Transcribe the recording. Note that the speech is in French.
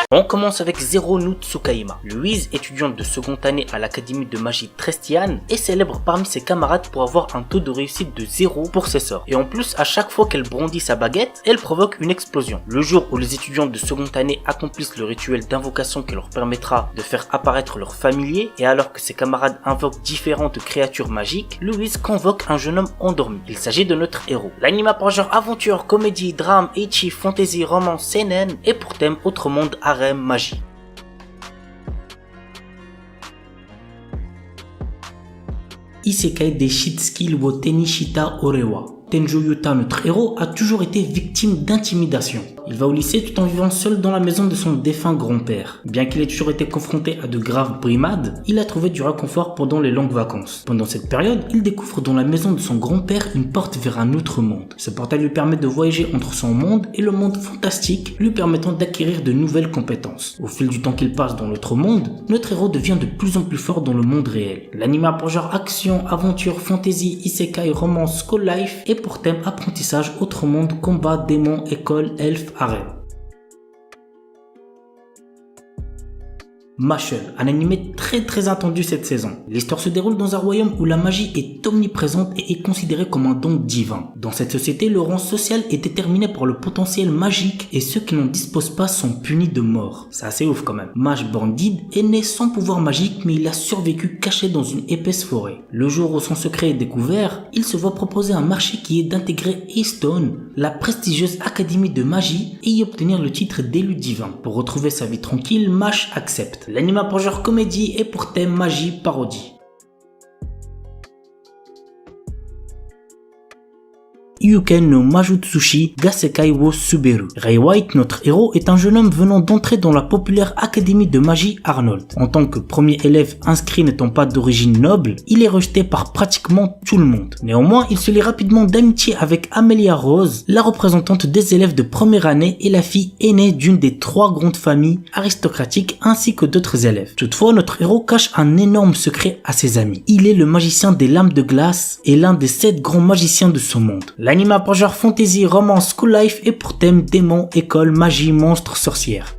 On commence avec Zero no Tsukaima. Louise, étudiante de seconde année à l'académie de magie Trestian, est célèbre parmi ses camarades pour avoir un taux de réussite de 0 pour ses sorts. Et en plus, à chaque fois qu'elle brandit sa baguette, elle provoque une explosion. Le jour où les étudiants de seconde année accomplissent le rituel d'invocation qui leur permettra de faire apparaître leur familier, et alors que ses camarades invoquent différentes créatures magiques, Louise convoque un jeune homme endormi. Il s'agit de notre héros. L'anime a pour genre aventure, comédie, drame, ecchi, fantasy, romance, seinen, et pour thème autre monde, magie. Isekai des Shitsuki wo Tenishita Orewa. Tenjo Yuta, notre héros, a toujours été victime d'intimidation. Il va au lycée tout en vivant seul dans la maison de son défunt grand-père. Bien qu'il ait toujours été confronté à de graves brimades, il a trouvé du réconfort pendant les longues vacances. Pendant cette période, il découvre dans la maison de son grand-père une porte vers un autre monde. Ce portail lui permet de voyager entre son monde et le monde fantastique, lui permettant d'acquérir de nouvelles compétences. Au fil du temps qu'il passe dans l'autre monde, notre héros devient de plus en plus fort dans le monde réel. L'anime a pour genre action, aventure, fantasy, isekai, romance, school life et pour thème apprentissage, autre monde, combat, démons, école, elfes, harem. Mashle, un animé très attendu cette saison. L'histoire se déroule dans un royaume où la magie est omniprésente et est considérée comme un don divin. Dans cette société, le rang social est déterminé par le potentiel magique et ceux qui n'en disposent pas sont punis de mort. C'est assez ouf quand même. Mage Bandid est né sans pouvoir magique mais il a survécu caché dans une épaisse forêt. Le jour où son secret est découvert, il se voit proposer un marché qui est d'intégrer Eastone, la prestigieuse académie de magie, et y obtenir le titre d'élu divin. Pour retrouver sa vie tranquille, Mash accepte. L'anime a pour genre comédie et pour thème magie parodie. Yuken no Majutsushi Gasekai wo Suberu. Ray White, notre héros, est un jeune homme venant d'entrer dans la populaire académie de magie Arnold. En tant que premier élève inscrit n'étant pas d'origine noble, il est rejeté par pratiquement tout le monde. Néanmoins, il se lie rapidement d'amitié avec Amelia Rose, la représentante des élèves de première année et la fille aînée d'une des 3 grandes familles aristocratiques ainsi que d'autres élèves. Toutefois, notre héros cache un énorme secret à ses amis. Il est le magicien des lames de glace et l'un des 7 grands magiciens de ce monde. L'anime a pour genre fantasy, romance, school life et pour thème démons, école, magie, monstres, sorcières.